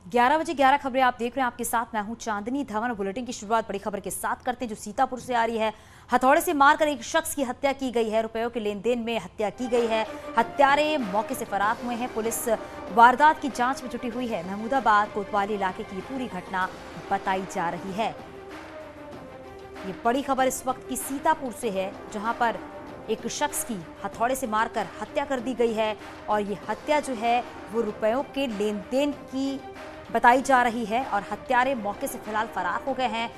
11 बजे 11 खबरें आप देख रहे हैं। आपके साथ मैं हूं चांदनी धवन। बुलेटिन की शुरुआत बड़ी खबर के साथ करते हैं जो सीतापुर से आ रही है। हथौड़े से मारकर एक शख्स की हत्या की गई है। रुपयों के लेन देन में हत्या की गई है। हत्यारे मौके से फरार हुए हैं। पुलिस वारदात की जांच में जुटी हुई है। महमूदाबाद कोतवाली इलाके की पूरी घटना बताई जा रही है। ये बड़ी खबर इस वक्त की सीतापुर से है, जहां पर एक शख्स की हथौड़े से मारकर हत्या कर दी गई है और ये हत्या जो है वो रुपयों के लेन देन की बताई जा रही है और हत्यारे मौके से फिलहाल फरार हो गए हैं।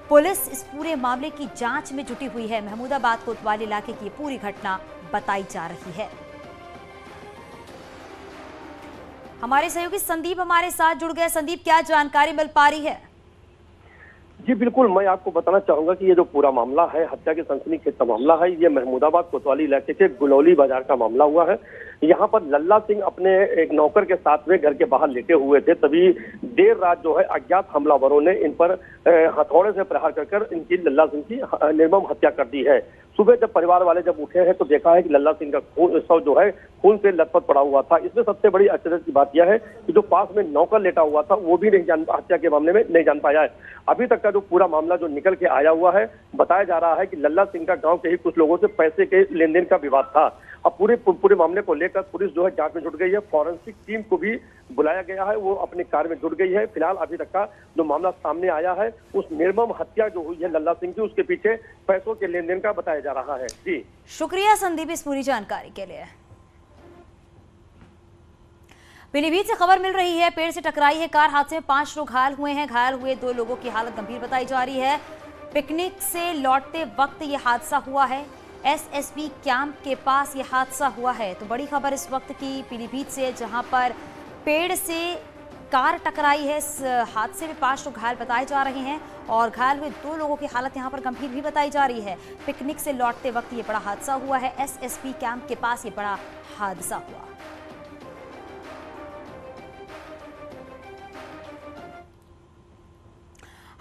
पुलिस इस पूरे मामले की जांच में जुटी हुई है। महमूदाबाद कोतवाली इलाके की पूरी घटना बताई जा रही है। हमारे सहयोगी संदीप हमारे साथ जुड़ गए। संदीप, क्या जानकारी मिल पा रही है? जी बिल्कुल, मैं आपको बताना चाहूंगा कि ये जो पूरा मामला है, हत्या के सनसनीखेज मामला है, ये महमूदाबाद कोतवाली इलाके के गुलौली बाजार का मामला हुआ है। यहाँ पर लल्ला सिंह अपने एक नौकर के साथ में घर के बाहर लेटे हुए थे, तभी देर रात जो है अज्ञात हमलावरों ने इन पर हथौड़े से प्रहार कर इनकी लल्ला सिंह की निर्मम हत्या कर दी है। सुबह जब परिवार वाले जब उठे हैं तो देखा है कि लल्ला सिंह का शव जो है खून से लथपथ पड़ा हुआ था। इसमें सबसे बड़ी आश्चर्य की बात यह है कि जो पास में नौकर लेटा हुआ था वो भी हत्या के मामले में नहीं जान पाया है। अभी तक का जो पूरा मामला जो निकल के आया हुआ है, बताया जा रहा है कि लल्ला सिंह का गांव के ही कुछ लोगों से पैसे के लेन देन का विवाद था। अब पूरे मामले को लेकर पुलिस जो है जांच में जुट गई है। फॉरेंसिक टीम को भी बुलाया गया है, वो अपने कार्य में जुट गई है। फिलहाल अभी तक का जो मामला सामने आया है, उस निर्मम हत्या जो हुई है लल्ला सिंह की, उसके पीछे पैसों के लेन देन का बताया जा रहा है। जी शुक्रिया संदीप इस पूरी जानकारी के लिए। पीलीभीत से खबर मिल रही है, पेड़ से टकराई है कार। हादसे में 5 लोग घायल हुए हैं। घायल हुए 2 लोगों की हालत गंभीर बताई जा रही है। पिकनिक से लौटते वक्त ये हादसा हुआ है। एसएसबी कैंप के पास ये हादसा हुआ है। तो बड़ी खबर इस वक्त की पीलीभीत से, जहां पर पेड़ से कार टकराई है। इस हादसे में 5 लोग घायल बताए जा रहे हैं और घायल हुए 2 लोगों की हालत यहां पर गंभीर भी बताई जा रही है। पिकनिक से लौटते वक्त ये बड़ा हादसा हुआ है। एसएसबी कैंप के पास ये बड़ा हादसा हुआ।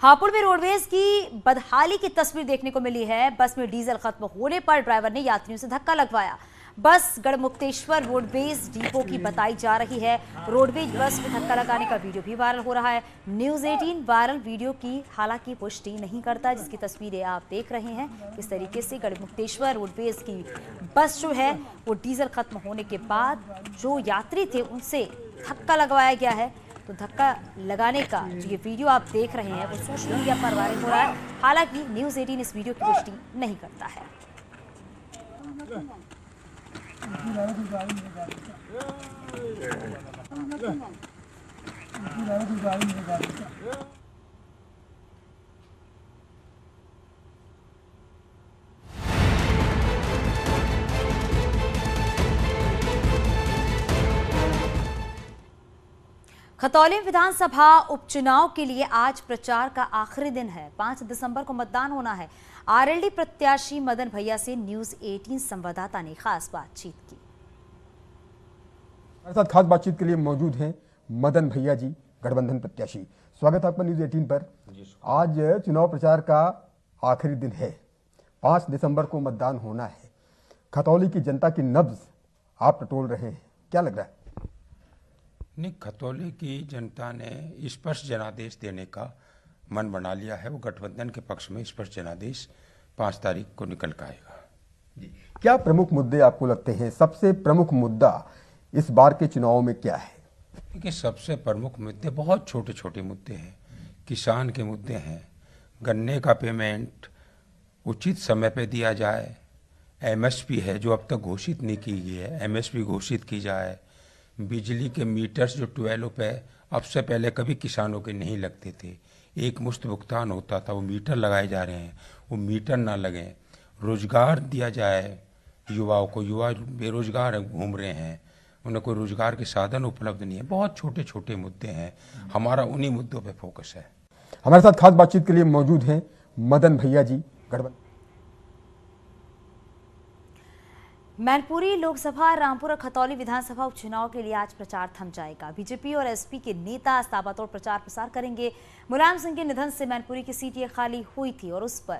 हापुड़ में रोडवेज की बदहाली की तस्वीर देखने को मिली है। बस में डीजल खत्म होने पर ड्राइवर ने यात्रियों से धक्का लगवाया। बस गढ़मुक्तेश्वर रोडवेज डिपो की बताई जा रही है। रोडवेज बस में धक्का लगाने का वीडियो भी वायरल हो रहा है। न्यूज़ 18 वायरल वीडियो की हालांकि पुष्टि नहीं करता, जिसकी तस्वीरें आप देख रहे हैं। इस तरीके से गढ़मुक्तेश्वर रोडवेज की बस जो है वो डीजल खत्म होने के बाद जो यात्री थे उनसे धक्का लगवाया गया है। तो धक्का लगाने का जो ये वीडियो आप देख रहे हैं वो सोशल मीडिया पर वायरल हो रहा है। हालांकि न्यूज़ 18 इस वीडियो की पुष्टि नहीं करता है। खतौली विधानसभा उपचुनाव के लिए आज प्रचार का आखिरी दिन है। 5 दिसंबर को मतदान होना है। आरएलडी प्रत्याशी मदन भैया से न्यूज़ 18 संवाददाता ने खास बातचीत की। हमारे साथ खास बातचीत के लिए मौजूद हैं मदन भैया जी, गठबंधन प्रत्याशी। स्वागत है आपका न्यूज़ 18 पर। आज चुनाव प्रचार का आखिरी दिन है। 5 दिसंबर को मतदान होना है। खतौली की जनता की नब्ज आप टटोल रहे हैं, क्या लग रहा है? नहीं, खतौली की जनता ने स्पष्ट जनादेश देने का मन बना लिया है। वो गठबंधन के पक्ष में स्पष्ट जनादेश 5 तारीख को निकल कर आएगा। जी, क्या प्रमुख मुद्दे आपको लगते हैं? सबसे प्रमुख मुद्दा इस बार के चुनाव में क्या है? देखिए, सबसे प्रमुख मुद्दे बहुत छोटे छोटे मुद्दे हैं। किसान के मुद्दे हैं, गन्ने का पेमेंट उचित समय पे दिया जाए, एमएसपी है जो अब तक घोषित नहीं की गई है, एमएसपी घोषित की जाए, बिजली के मीटर्स जो 12 रुपये अब से पहले कभी किसानों के नहीं लगते थे, एक मुश्त भुगतान होता था, वो मीटर लगाए जा रहे हैं, वो मीटर ना लगें, रोजगार दिया जाए युवाओं को। युवा बेरोजगार घूम रहे हैं, उन्हें कोई रोजगार के साधन उपलब्ध नहीं है। बहुत छोटे छोटे मुद्दे हैं, हमारा उन्हीं मुद्दों पे फोकस है। हमारे साथ खास बातचीत के लिए मौजूद हैं मदन भैया जी, गठबंधन। मैनपुरी लोकसभा, रामपुर और खतौली विधानसभा उपचुनाव के लिए आज प्रचार थम जाएगा। बीजेपी और एसपी के नेता ताबड़तोड़ प्रचार प्रसार करेंगे। मुलायम सिंह के निधन से मैनपुरी की सीट ये खाली हुई थी और उस पर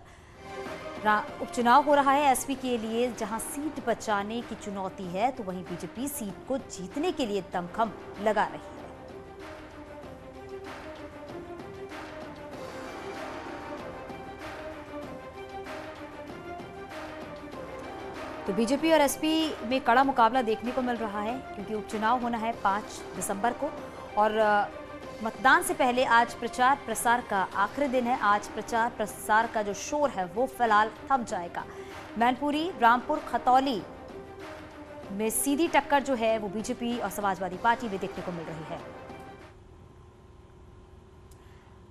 उपचुनाव हो रहा है। एसपी के लिए जहां सीट बचाने की चुनौती है, तो वहीं बीजेपी सीट को जीतने के लिए दमखम लगा रही है। तो बीजेपी और एसपी में कड़ा मुकाबला देखने को मिल रहा है, क्योंकि उपचुनाव होना है 5 दिसंबर को और मतदान से पहले आज प्रचार प्रसार का आखिरी दिन है। आज प्रचार प्रसार का जो शोर है वो फिलहाल थम जाएगा। मैनपुरी, रामपुर, खतौली में सीधी टक्कर जो है वो बीजेपी और समाजवादी पार्टी में देखने को मिल रही है।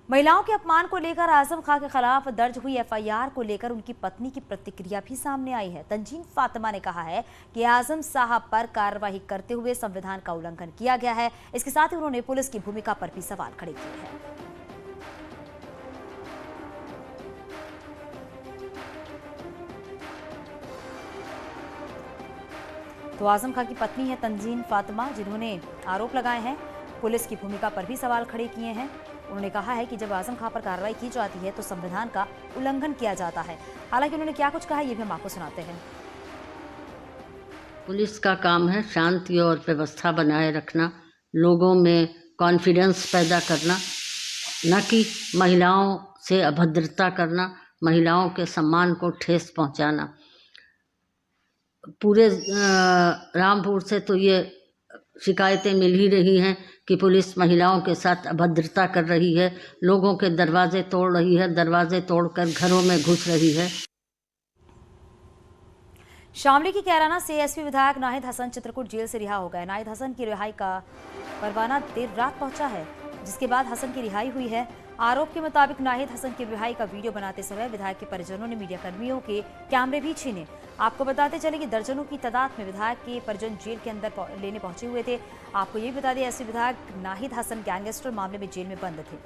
महिलाओं के अपमान को लेकर आजम खां के खिलाफ दर्ज हुई एफआईआर को लेकर उनकी पत्नी की प्रतिक्रिया भी सामने आई है। तंजीन फातिमा ने कहा है कि आजम साहब पर कार्रवाई करते हुए संविधान का उल्लंघन किया गया है। इसके साथ ही उन्होंने पुलिस की भूमिका पर भी सवाल खड़े किए हैं। तो आजम खां की पत्नी है तंजीन फातिमा, जिन्होंने आरोप लगाए हैं, पुलिस की भूमिका पर भी सवाल खड़े किए हैं। उन्होंने कहा है कि जब आजम खां पर कार्रवाई की जाती है तो संविधान का उल्लंघन किया जाता है। हालांकि उन्होंने क्या कुछ कहा ये भी हम आपको सुनाते हैं। पुलिस का काम है शांति और व्यवस्था बनाए रखना, लोगों में कॉन्फिडेंस पैदा करना, न कि महिलाओं से अभद्रता करना, महिलाओं के सम्मान को ठेस पहुंचाना। पूरे रामपुर से तो ये शिकायतें मिल ही रही हैं कि पुलिस महिलाओं के साथ अभद्रता कर रही है, लोगों के दरवाजे तोड़ रही है, दरवाजे तोड़कर घरों में घुस रही है। शामली की कैराना से एसपी विधायक नाहिद हसन चित्रकूट जेल से रिहा हो गए। नाहिद हसन की रिहाई का परवाना देर रात पहुंचा है, जिसके बाद हसन की रिहाई हुई है। आरोप के मुताबिक नाहिद हसन की रिहाई का वीडियो बनाते समय विधायक के परिजनों ने मीडिया कर्मियों के कैमरे भी छीने। आपको बताते चले कि दर्जनों की तादाद में विधायक के परिजन जेल के अंदर लेने पहुंचे हुए थे। आपको ये भी बता दें, एसपी विधायक नाहिद हसन गैंगस्टर मामले में जेल में बंद थे।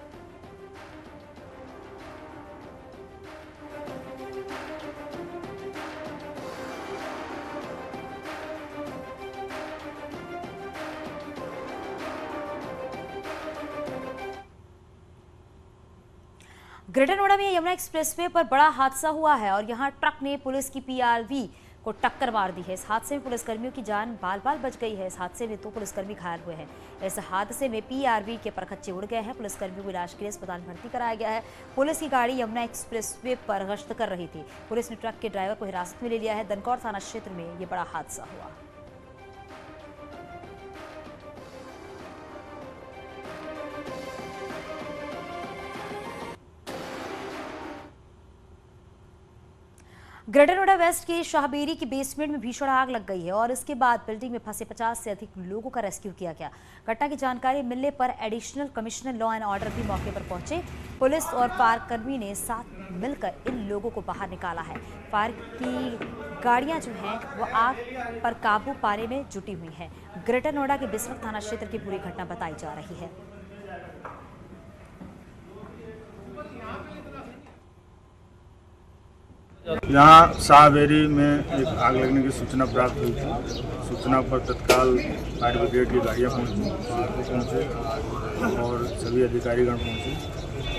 ग्रेटर नोएडा में यमुना एक्सप्रेसवे पर बड़ा हादसा हुआ है और यहां ट्रक ने पुलिस की पीआरवी को टक्कर मार दी है। इस हादसे में पुलिसकर्मियों की जान बाल बाल बच गई है। इस हादसे में 2 पुलिसकर्मी घायल हुए हैं। इस हादसे में पीआरवी के परखच्चे उड़ गए हैं। पुलिसकर्मियों को इलाज के लिए अस्पताल भर्ती कराया गया है। पुलिस की गाड़ी यमुना एक्सप्रेसवे पर गश्त कर रही थी। पुलिस ने ट्रक के ड्राइवर को हिरासत में ले लिया है। दनकौर थाना क्षेत्र में ये बड़ा हादसा हुआ। ग्रेटर नोएडा वेस्ट के शाहबेरी की बेसमेंट में भीषण आग लग गई है और इसके बाद बिल्डिंग में फंसे 50 से अधिक लोगों का रेस्क्यू किया गया। घटना की जानकारी मिलने पर additional commissioner law and order भी मौके पर पहुंचे। पुलिस और फायर कर्मी ने साथ मिलकर इन लोगों को बाहर निकाला है। फायर की गाड़ियां जो हैं वो आग पर काबू पाने में जुटी हुई हैं। ग्रेटर नोएडा के बिस्वक थाना क्षेत्र की पूरी घटना बताई जा रही है। यहाँ शाहबेरी में एक आग लगने की सूचना प्राप्त हुई थी। सूचना पर तत्काल फायर ब्रिगेड की गाड़ियाँ पहुँचे और सभी अधिकारीगण पहुँचे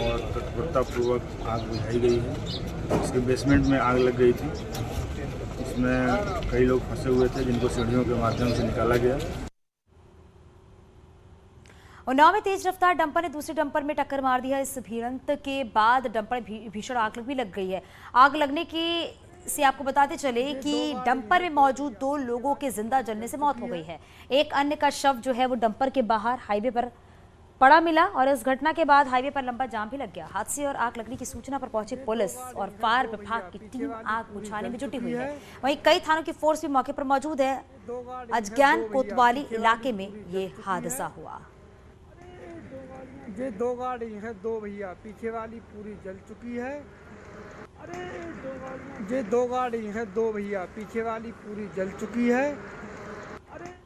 और तत्परतापूर्वक आग बुझाई गई है। इसके बेसमेंट में आग लग गई थी। इसमें कई लोग फंसे हुए थे जिनको सीढ़ियों के माध्यम से निकाला गया। उन्नाव में तेज रफ्तार डंपर ने दूसरे डंपर में टक्कर मार दी है। इस भिड़ंत के बाद डंपर भीषण आग भी लग गई है। आग लगने की से आपको बताते चले कि डंपर में मौजूद 2 लोगों के जिंदा जलने से मौत हो गई है। एक अन्य का शव जो है वो डंपर के बाहर हाईवे पर पड़ा मिला और इस घटना के बाद हाईवे पर लंबा जाम भी लग गया। हादसे और आग लगने की सूचना पर पहुंची पुलिस और फायर विभाग की टीम आग बुझाने में जुटी हुई है। वहीं कई थानों की फोर्स भी मौके पर मौजूद है। अजज्ञान कोतवाली इलाके में ये हादसा हुआ। ये 2 गाड़ी है, 2 भैया, पीछे वाली पूरी जल चुकी है। अरे ये 2 गाड़ी है, 2 भैया, पीछे वाली पूरी जल चुकी है। अरे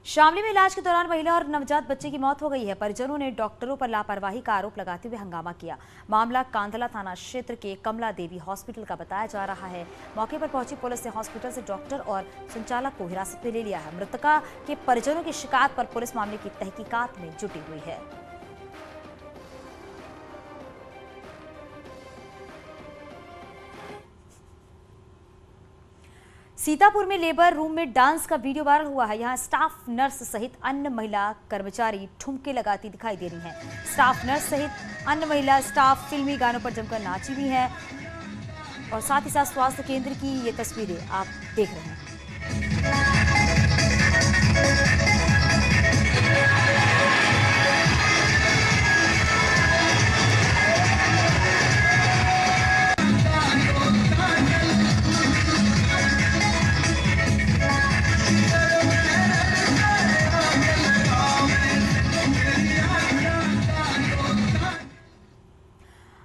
शामली में इलाज के दौरान महिला और नवजात बच्चे की मौत हो गई है। परिजनों ने डॉक्टरों पर लापरवाही का आरोप लगाते हुए हंगामा किया। मामला कांधला थाना क्षेत्र के कमला देवी हॉस्पिटल का बताया जा रहा है। मौके पर पहुंची पुलिस ने हॉस्पिटल से डॉक्टर और संचालक को हिरासत में ले लिया है। मृतका के परिजनों की शिकायत पर पुलिस मामले की तहकीकात में जुटी हुई है। सीतापुर में लेबर रूम में डांस का वीडियो वायरल हुआ है। यहां स्टाफ नर्स सहित अन्य महिला कर्मचारी ठुमके लगाती दिखाई दे रही हैं। स्टाफ नर्स सहित अन्य महिला स्टाफ फिल्मी गानों पर जमकर नाची भी है। और साथ ही साथ स्वास्थ्य केंद्र की ये तस्वीरें आप देख रहे हैं।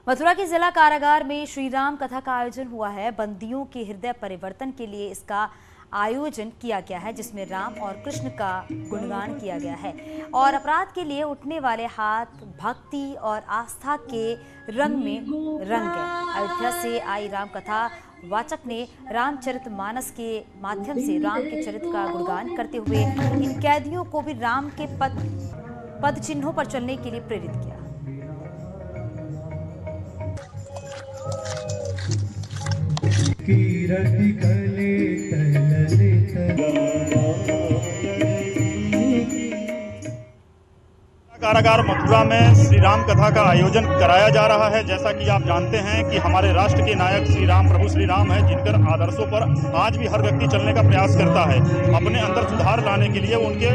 मथुरा के जिला कारागार में श्री राम कथा का आयोजन हुआ है। बंदियों के हृदय परिवर्तन के लिए इसका आयोजन किया गया है, जिसमें राम और कृष्ण का गुणगान किया गया है और अपराध के लिए उठने वाले हाथ भक्ति और आस्था के रंग में रंग गए। अयोध्या से आई राम कथा वाचक ने रामचरितमानस के माध्यम से राम के चरित्र का गुणगान करते हुए इन कैदियों को भी राम के पद चिन्हों पर चलने के लिए प्रेरित किया। कारागार मथुरा में श्री राम कथा का आयोजन कराया जा रहा है। जैसा कि आप जानते हैं कि हमारे राष्ट्र के नायक श्री राम, प्रभु श्री राम हैं, जिनकर आदर्शों पर आज भी हर व्यक्ति चलने का प्रयास करता है। अपने अंदर सुधार लाने के लिए उनके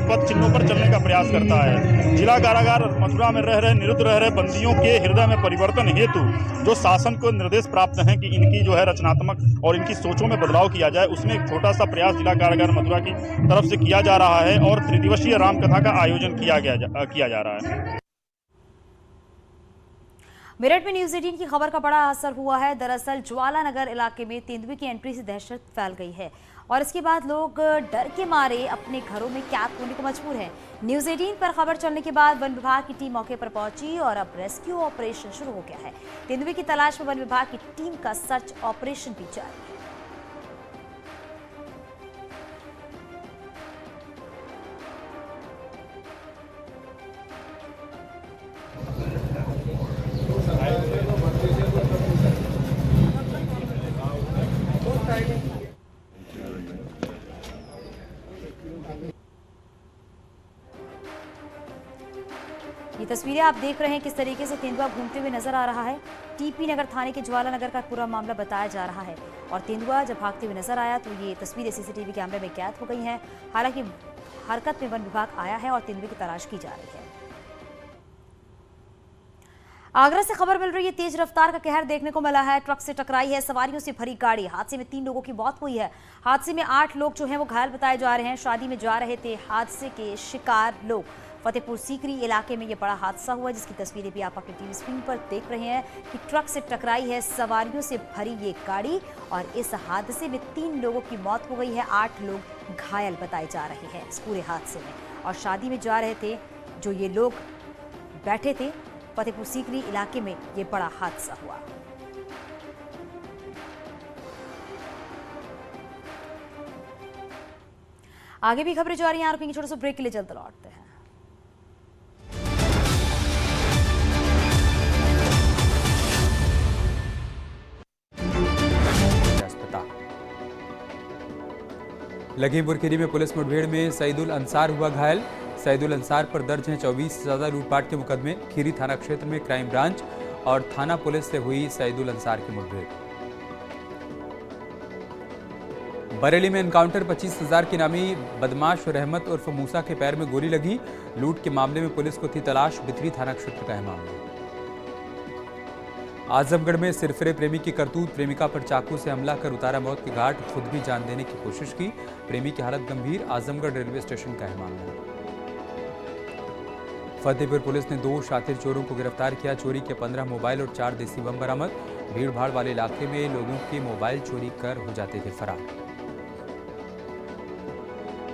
पद चिन्हों पर चलने का प्रयास करता है। जिला कारागार मथुरा में रह रहे निरुद्ध रह रहे बंदियों के हृदय में परिवर्तन हेतु जो शासन को निर्देश प्राप्त हैं कि इनकी जो है रचनात्मक और इनकी सोचों में बदलाव किया जाए, उसमें एक छोटा सा प्रयास जिला कारागार मथुरा की तरफ से किया जा रहा है और त्रिदिवसीय राम कथा का आयोजन किया जा रहा है। मेरठ में न्यूज़ 18 की खबर का बड़ा असर हुआ है। दरअसल ज्वाला नगर इलाके में तेंदुए की एंट्री से दहशत फैल गई है और इसके बाद लोग डर के मारे अपने घरों में कैद होने को मजबूर हैं। न्यूज़ 18 पर खबर चलने के बाद वन विभाग की टीम मौके पर पहुंची और अब रेस्क्यू ऑपरेशन शुरू हो गया है। तेंदुए की तलाश में वन विभाग की टीम का सर्च ऑपरेशन भी जारी है। ये तस्वीरें आप देख रहे हैं किस तरीके से तेंदुआ घूमते हुए नजर आ रहा है। टीपी नगर थाने के ज्वाला नगर का पूरा मामला बताया जा रहा है और तेंदुआ जब भागते हुए नजर आया तो ये तस्वीरें सीसीटीवी कैमरे में कैद हो गई हैं। हालांकि हरकत में वन विभाग आया है और तेंदुए की तलाश की जा रही है। आगरा से खबर मिल रही है, तेज रफ्तार का कहर देखने को मिला है। ट्रक से टकराई है सवारियों से भरी गाड़ी। हादसे में 3 लोगों की मौत हुई है। हादसे में 8 लोग जो हैं वो घायल बताए जा रहे हैं। शादी में जा रहे थे हादसे के शिकार लोग। फतेहपुर सीकरी इलाके में ये बड़ा हादसा हुआ, जिसकी तस्वीरें भी आप अपनी टीवी स्क्रीन पर देख रहे हैं कि ट्रक से टकराई है सवारियों से भरी ये गाड़ी और इस हादसे में 3 लोगों की मौत हो गई है। 8 लोग घायल बताए जा रहे हैं इस पूरे हादसे में। और शादी में जा रहे थे जो ये लोग बैठे थे फतेहपुर सीकरी इलाके में ये बड़ा हादसा हुआ। आगे भी खबरें जारी हैं, रुकेंगे छोटे से ब्रेक के लिए, जल्द लौटते हैं। लखीमपुर खीरी में पुलिस मुठभेड़ में सईदुल अंसार हुआ घायल। सईदुल अंसार पर दर्ज हैं 24 से ज्यादा लूटपाट के मुकदमे। खीरी थाना क्षेत्र में क्राइम ब्रांच और थाना पुलिस से हुई सईदुल अंसार की मुठभेड़। बरेली में एनकाउंटर, 25,000 की नामी बदमाश रहमत उर्फ मूसा के पैर में गोली लगी। लूट के मामले में पुलिस को थी तलाश। बिथरी थाना क्षेत्र का है मामला। आजमगढ़ में सिरफिरे प्रेमी की करतूत, प्रेमिका पर चाकू से हमला कर उतारा मौत के घाट, खुद भी जान देने की कोशिश की। प्रेमी की हालत गंभीर। आजमगढ़ रेलवे स्टेशन का है मामला। फतेहपुर पुलिस ने 2 शातिर चोरों को गिरफ्तार किया। चोरी के 15 मोबाइल और 4 देसी बम बरामद। भीड़ भाड़ वाले इलाके में लोगों के मोबाइल चोरी कर हो जाते थे फरार।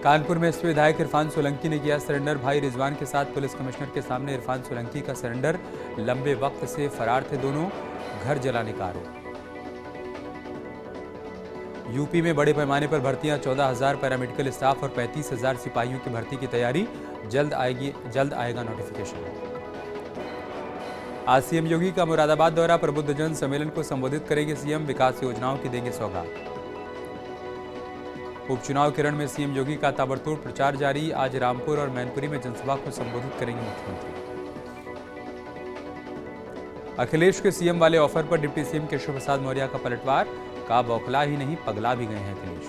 कानपुर में एसपी विधायक इरफान सोलंकी ने किया सरेंडर। भाई रिजवान के साथ पुलिस कमिश्नर के सामने इरफान सोलंकी का सरेंडर। लंबे वक्त से फरार थे दोनों, घर जलाने का आरोप। यूपी में बड़े पैमाने पर भर्तियां, 14,000 पैरामेडिकल स्टाफ और 35,000 सिपाहियों की भर्ती की तैयारी। जल्द आएगा नोटिफिकेशन। आज सीएम योगी का मुरादाबाद दौरा, प्रबुद्धजन सम्मेलन को संबोधित करेंगे सीएम। विकास योजनाओं की देंगे सौगात। उपचुनाव के रण में सीएम योगी का ताबड़तोड़ प्रचार जारी। आज रामपुर और मैनपुरी में जनसभा को संबोधित करेंगे मुख्यमंत्री। अखिलेश के सीएम वाले ऑफर पर डिप्टी सीएम केशव प्रसाद मौर्य का पलटवार, का बौखला ही नहीं पगला भी गए हैं अखिलेश।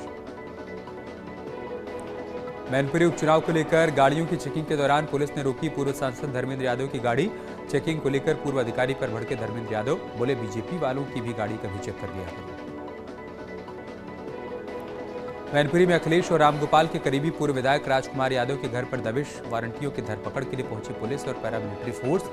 मैनपुरी उपचुनाव को लेकर गाड़ियों की चेकिंग के दौरान पुलिस ने रोकी पूर्व सांसद धर्मेंद्र यादव की गाड़ी। चेकिंग को लेकर पूर्व अधिकारी पर भड़के धर्मेंद्र यादव, बोले बीजेपी वालों की भी गाड़ी कभी चेक कर लिया करो। मैनपुरी में अखिलेश और रामगोपाल के करीबी पूर्व विधायक राजकुमार यादव के घर पर दबिश, वारंटियों की धरपकड़ के लिए पहुंची पुलिस और पैरामिलिट्री फोर्स।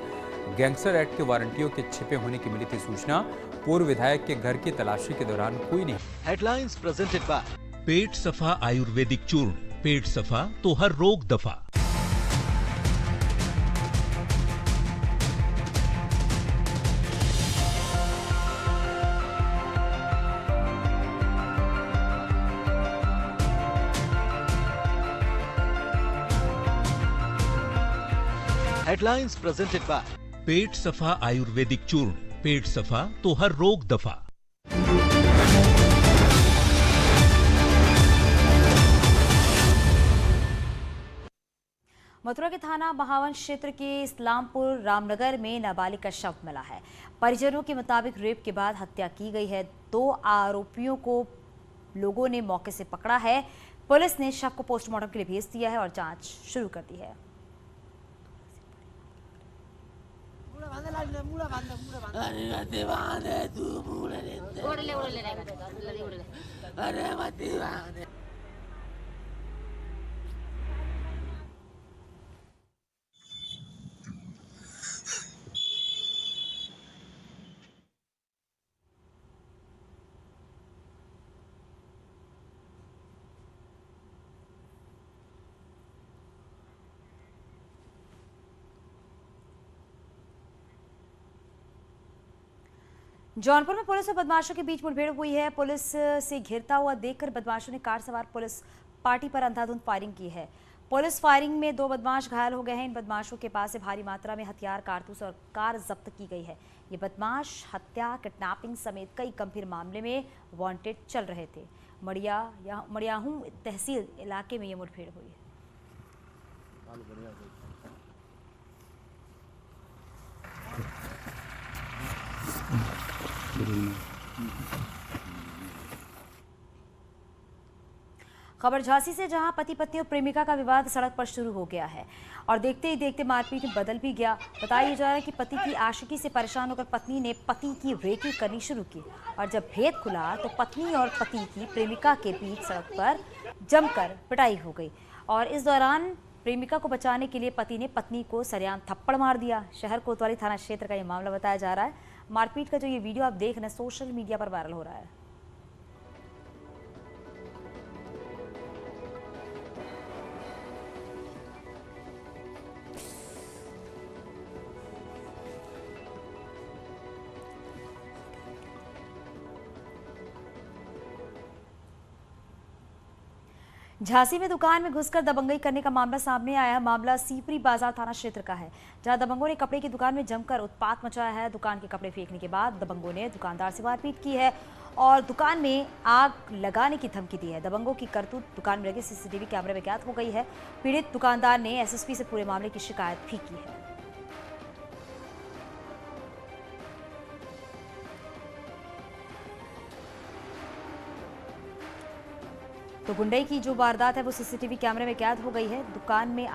गैंगस्टर एक्ट के वारंटियों के छिपे होने की मिली थी सूचना। पूर्व विधायक के घर की तलाशी के दौरान कोई नहीं। हेडलाइंस प्रेजेंटेड बाय पेट सफा आयुर्वेदिक चूर्ण, पेट सफा तो हर रोग दफा। हेडलाइंस प्रेजेंटेड बाय पेट सफा आयुर्वेदिक चूर्ण, पेट सफा तो हर रोग दफा। मथुरा के थाना महावन क्षेत्र के इस्लामपुर रामनगर में नाबालिग का शव मिला है। परिजनों के मुताबिक रेप के बाद हत्या की गई है। 2 आरोपियों को लोगों ने मौके से पकड़ा है। पुलिस ने शव को पोस्टमार्टम के लिए भेज दिया है और जांच शुरू कर दी है। जौनपुर में पुलिस और बदमाशों के बीच मुठभेड़ हुई है। पुलिस से घिरता हुआ देखकर बदमाशों ने कार सवार पुलिस पार्टी पर अंधाधुंध फायरिंग की है। पुलिस फायरिंग में 2 बदमाश घायल हो गए हैं। इन बदमाशों के पास से भारी मात्रा में हथियार, कारतूस और कार जब्त की गई है। ये बदमाश हत्या, किडनैपिंग समेत कई गंभीर मामले में वांटेड चल रहे थे। मड़ियाहू तहसील इलाके में ये मुठभेड़ हुई है। खबर झांसी से, जहां पति पत्नी और प्रेमिका का विवाद सड़क पर शुरू हो गया है और देखते ही देखते मारपीट में बदल भी गया। बताया जा रहा है कि पति की आशिकी से परेशान होकर पत्नी ने पति की रेकी करनी शुरू की और जब भेद खुला तो पत्नी और पति की प्रेमिका के बीच सड़क पर जमकर पिटाई हो गई और इस दौरान प्रेमिका को बचाने के लिए पति ने पत्नी को सरेआम थप्पड़ मार दिया। शहर कोतवाली थाना क्षेत्र का ये मामला बताया जा रहा है। मारपीट का जो ये वीडियो आप देख रहे हैं सोशल मीडिया पर वायरल हो रहा है। झांसी में दुकान में घुसकर दबंगई करने का मामला सामने आया है। मामला सीपरी बाजार थाना क्षेत्र का है, जहां दबंगों ने कपड़े की दुकान में जमकर उत्पात मचाया है। दुकान के कपड़े फेंकने के बाद दबंगों ने दुकानदार से मारपीट की है और दुकान में आग लगाने की धमकी दी है। दबंगों की करतूत दुकान में लगे सीसीटीवी कैमरे में कैद हो गई है। पीड़ित दुकानदार ने एसएसपी से पूरे मामले की शिकायत भी की है। तो गुंडई की जो वारदात है वो सीसीटीवी कैमरे में कैद हो गई है। दुकान में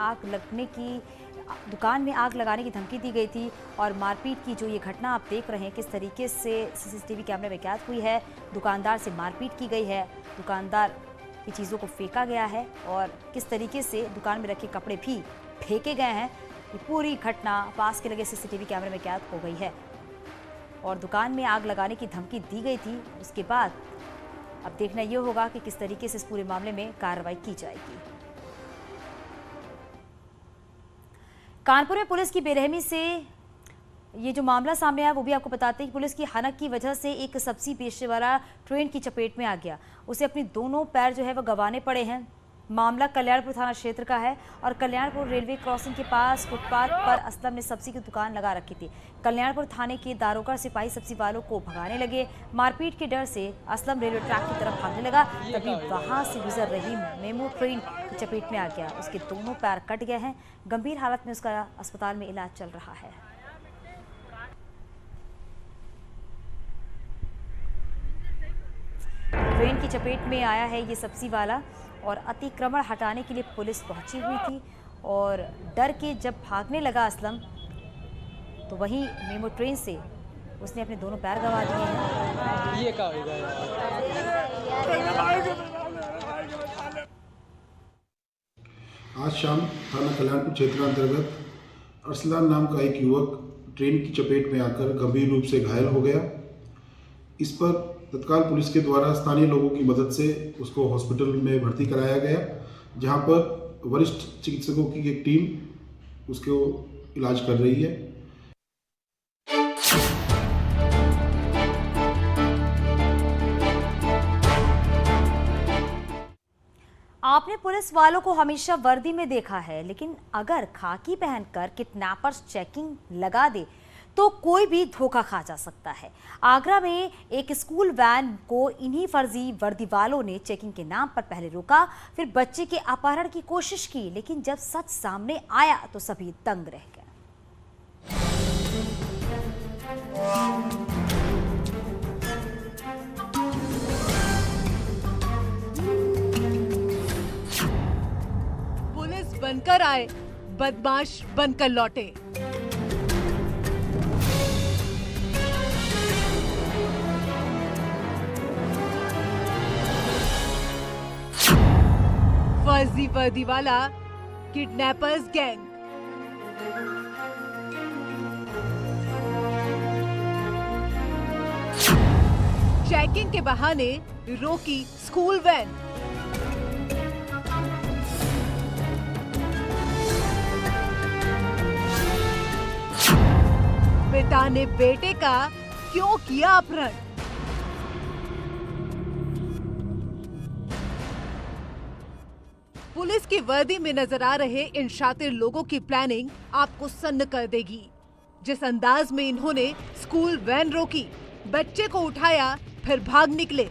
आग लगाने की धमकी दी गई थी और मारपीट की जो ये घटना आप देख रहे हैं किस तरीके से सीसीटीवी कैमरे में कैद हुई है। दुकानदार से मारपीट की गई है, दुकानदार की चीज़ों को फेंका गया है और किस तरीके से दुकान में रखे कपड़े भी फेंके गए हैं। ये पूरी घटना पास के लगे सीसीटीवी कैमरे में कैद हो गई है और दुकान में आग लगाने की धमकी दी गई थी। उसके बाद अब देखना ये होगा कि किस तरीके से इस पूरे मामले में कार्रवाई की जाएगी। कानपुर में पुलिस की बेरहमी से ये जो मामला सामने आया वो भी आपको बताते हैं कि पुलिस की हनक की वजह से एक सब्जी बेचने वाला ट्रेन की चपेट में आ गया। उसे अपनी दोनों पैर जो है वो गंवाने पड़े हैं। मामला कल्याणपुर थाना क्षेत्र का है और कल्याणपुर रेलवे क्रॉसिंग के पास फुटपाथ पर असलम ने सब्जी की दुकान लगा रखी थी। कल्याणपुर थाने के दारोगा सिपाही सब्जी वालों को भगाने लगे। मारपीट के डर से असलम रेलवे ट्रैक की तरफ भागने लगा, तभी वहां से गुजर रही मेमो ट्रेन की चपेट में आ गया। उसके दोनों पैर कट गए हैं। गंभीर हालत में उसका अस्पताल में इलाज चल रहा है। वैन की चपेट में आया है ये सब्जी वाला और अतिक्रमण हटाने के लिए पुलिस पहुंची हुई थी और डर के जब भागने लगा असलम तो वहीं मेमो ट्रेन से उसने अपने दोनों पैर गंवा दिए हैं। ये क्या होगा? आज शाम थाना कल्याणपुर क्षेत्र अंतर्गत अरसलान नाम का एक युवक ट्रेन की चपेट में आकर गंभीर रूप से घायल हो गया। इस पर तत्काल पुलिस के द्वारा स्थानीय लोगों की मदद से उसको हॉस्पिटल में भर्ती कराया गया, जहां पर वरिष्ठ चिकित्सकों की एक टीम उसको इलाज कर रही है। आपने पुलिस वालों को हमेशा वर्दी में देखा है, लेकिन अगर खाकी पहनकर किडनैपर्स चेकिंग लगा दे तो कोई भी धोखा खा जा सकता है। आगरा में एक स्कूल वैन को इन्हीं फर्जी वर्दी वालों ने चेकिंग के नाम पर पहले रोका, फिर बच्चे के अपहरण की कोशिश की, लेकिन जब सच सामने आया तो सभी दंग रह गए। पुलिस बनकर आए, बदमाश बनकर लौटे। फर्जी वर्दी वाला किडनैपर्स गैंग। चेकिंग के बहाने रोकी स्कूल वैन। पिता ने बेटे का क्यों किया अपहरण? पुलिस की वर्दी में नजर आ रहे इन शातिर लोगों की प्लानिंग आपको सन्न कर देगी। जिस अंदाज में इन्होंने स्कूल वैन रोकी, बच्चे को उठाया, फिर भाग निकले,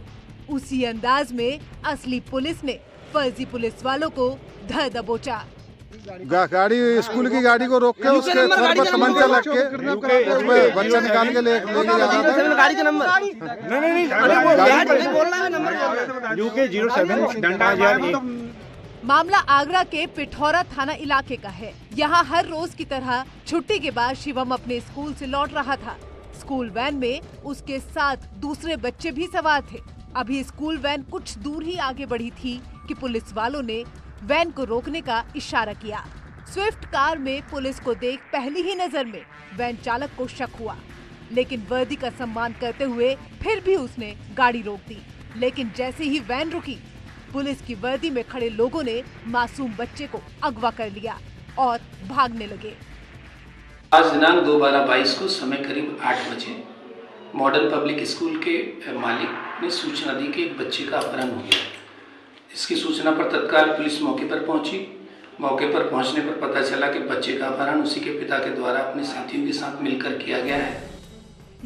उसी अंदाज में असली पुलिस ने फर्जी पुलिस वालों को धर दबोचा। गाड़ी स्कूल की गाड़ी को रोक के उसके सर पर तमंचा लग के उसमें बच्चा निकाल के लेके जा रहा था। गाड़ी का नंबर नहीं बोलना है, नंबर यूके 07 डंडा। मामला आगरा के पिठौरा थाना इलाके का है। यहाँ हर रोज की तरह छुट्टी के बाद शिवम अपने स्कूल से लौट रहा था। स्कूल वैन में उसके साथ दूसरे बच्चे भी सवार थे। अभी स्कूल वैन कुछ दूर ही आगे बढ़ी थी कि पुलिस वालों ने वैन को रोकने का इशारा किया। स्विफ्ट कार में पुलिस को देख पहली ही नजर में वैन चालक को शक हुआ, लेकिन वर्दी का सम्मान करते हुए फिर भी उसने गाड़ी रोक दी। लेकिन जैसे ही वैन रुकी, पुलिस की वर्दी में खड़े लोगों ने मासूम बच्चे को अगवा कर लिया और भागने लगे। आज दिनांक 2/12/22 को समय करीब 8 बजे मॉडर्न पब्लिक स्कूल के मालिक ने सूचना दी कि एक बच्चे का अपहरण हो गया। इसकी सूचना पर तत्काल पुलिस मौके पर पहुंची। मौके पर पहुंचने पर पता चला कि बच्चे का अपहरण उसी के पिता के द्वारा अपने साथियों के साथ मिलकर किया गया है।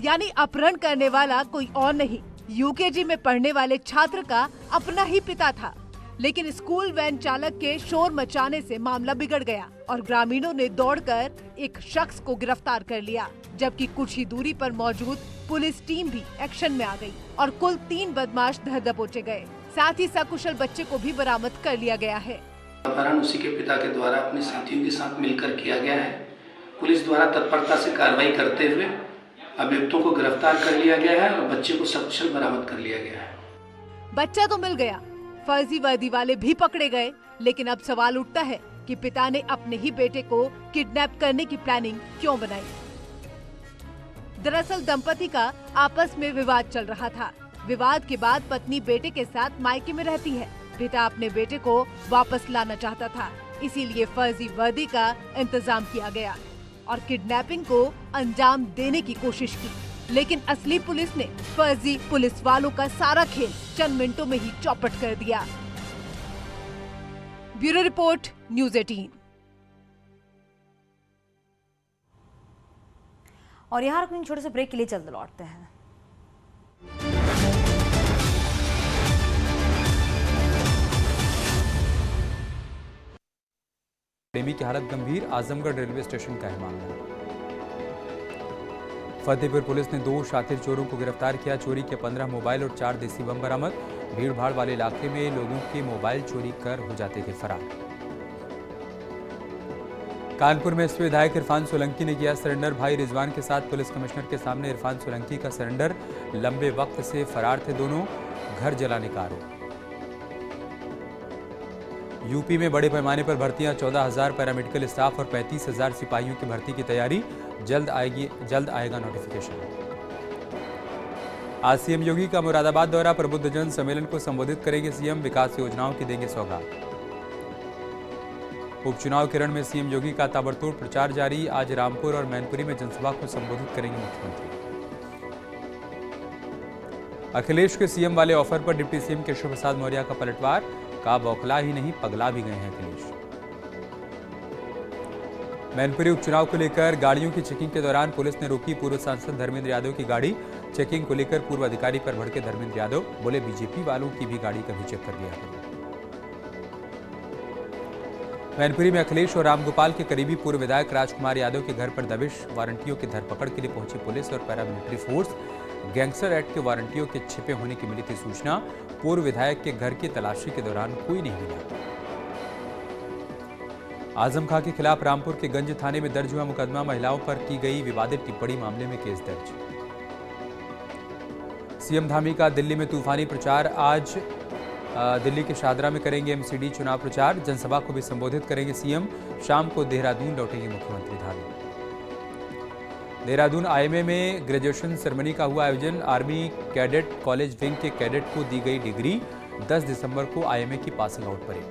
यानी अपहरण करने वाला कोई और नहीं, यूकेजी में पढ़ने वाले छात्र का अपना ही पिता था। लेकिन स्कूल वैन चालक के शोर मचाने से मामला बिगड़ गया और ग्रामीणों ने दौड़कर एक शख्स को गिरफ्तार कर लिया, जबकि कुछ ही दूरी पर मौजूद पुलिस टीम भी एक्शन में आ गई और कुल 3 बदमाश धर दबोचे गए। साथ ही सकुशल बच्चे को भी बरामद कर लिया गया है। अपहरण उसी के पिता के द्वारा अपने साथियों के साथ मिलकर किया गया है। पुलिस द्वारा तत्परता से कार्रवाई करते हुए अभियुक्तों को गिरफ्तार कर लिया गया है और बच्चे को सकुशल बरामद कर लिया गया है। बच्चा तो मिल गया, फर्जी वर्दी वाले भी पकड़े गए, लेकिन अब सवाल उठता है कि पिता ने अपने ही बेटे को किडनैप करने की प्लानिंग क्यों बनाई। दरअसल दंपति का आपस में विवाद चल रहा था। विवाद के बाद पत्नी बेटे के साथ मायके में रहती है। पिता अपने बेटे को वापस लाना चाहता था, इसीलिए फर्जी वर्दी का इंतजाम किया गया और किडनैपिंग को अंजाम देने की कोशिश की। लेकिन असली पुलिस ने फर्जी पुलिस वालों का सारा खेल चंद मिनटों में ही चौपट कर दिया। Bureau report, news 18। और यहाँ रुकने छोटे से ब्रेक के लिए जल्द लौटते हैं। प्रेमी की हालत गंभीर, आजमगढ़ रेलवे स्टेशन का है मामला। फतेहपुर पुलिस ने 2 शातिर चोरों को गिरफ्तार किया। चोरी के 15 मोबाइल और 4 देसी बम बरामद। भीड़भाड़ वाले इलाके में लोगों के मोबाइल चोरी कर हो जाते थे फरार। कानपुर में एसपी विधायक इरफान सोलंकी ने किया सरेंडर। भाई रिजवान के साथ पुलिस कमिश्नर के सामने इरफान सोलंकी का सरेंडर। लंबे वक्त से फरार थे दोनों, घर जलाने का आरोप। यूपी में बड़े पैमाने पर भर्तियां, 14,000 पैरामेडिकल स्टाफ और 35,000 सिपाहियों की भर्ती की तैयारी। जल्द आएगा नोटिफिकेशन। आज सीएम योगी का मुरादाबाद दौरा, प्रबुद्धजन सम्मेलन को संबोधित करेंगे सीएम। विकास योजनाओं की देंगे सौगात। उपचुनाव के रण में सीएम योगी का ताबड़तोड़ प्रचार जारी। आज रामपुर और मैनपुरी में जनसभा को संबोधित करेंगे मुख्यमंत्री। अखिलेश के सीएम वाले ऑफर पर डिप्टी सीएम केशव प्रसाद मौर्य का पलटवार। का बौखला ही नहीं पगला भी गए हैं अखिलेश। मैनपुरी उपचुनाव को लेकर गाड़ियों की चेकिंग के दौरान पुलिस ने रोकी पूर्व सांसद धर्मेंद्र यादव की गाड़ी। चेकिंग को लेकर पूर्व अधिकारी पर भड़के धर्मेंद्र यादव, बोले बीजेपी वालों की भी गाड़ी कभी चेक कर लिया करो। मैनपुरी में अखिलेश और रामगोपाल के करीबी पूर्व विधायक राजकुमार यादव के घर पर दबिश। वारंटियों की धरपकड़ के लिए पहुंची पुलिस और पैरामिलिट्री फोर्स। गैंगस्टर एक्ट के वारंटियों के छिपे होने की मिली थी सूचना। पूर्व विधायक के घर की तलाशी के दौरान कोई नहीं मिला। आजम खां के खिलाफ रामपुर के गंज थाने में दर्ज हुआ मुकदमा। महिलाओं पर की गई विवादित टिप्पणी मामले में केस दर्ज। सीएम धामी का दिल्ली में तूफानी प्रचार। आज दिल्ली के शाहदरा में करेंगे एमसीडी चुनाव प्रचार। जनसभा को भी संबोधित करेंगे सीएम। शाम को देहरादून लौटेंगे मुख्यमंत्री धामी। देहरादून आईएमए में ग्रेजुएशन सेरेमनी का हुआ आयोजन। आर्मी कैडेट कॉलेज विंग के कैडेट को दी गई डिग्री। 10 दिसंबर को आईएमए की पासिंग आउट परेड।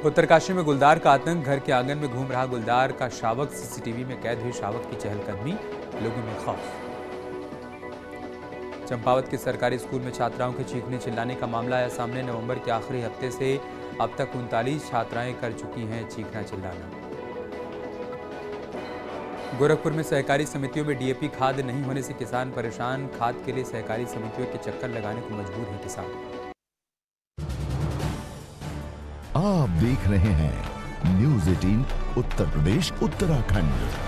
उत्तरकाशी में गुलदार का आतंक। घर के आंगन में घूम रहा गुलदार का शावक। सीसीटीवी में कैद हुई शावक की चहलकदमी। लोगों में खौफ। चंपावत के सरकारी स्कूल में छात्राओं के चीखने चिल्लाने का मामला आया सामने। नवंबर के आखिरी हफ्ते से अब तक 39 छात्राएं कर चुकी हैं चीखना चिल्लाना। गोरखपुर में सहकारी समितियों में डीएपी खाद नहीं होने से किसान परेशान। खाद के लिए सहकारी समितियों के चक्कर लगाने को मजबूर है किसान। आप देख रहे हैं न्यूज़ 18 उत्तर प्रदेश उत्तराखंड।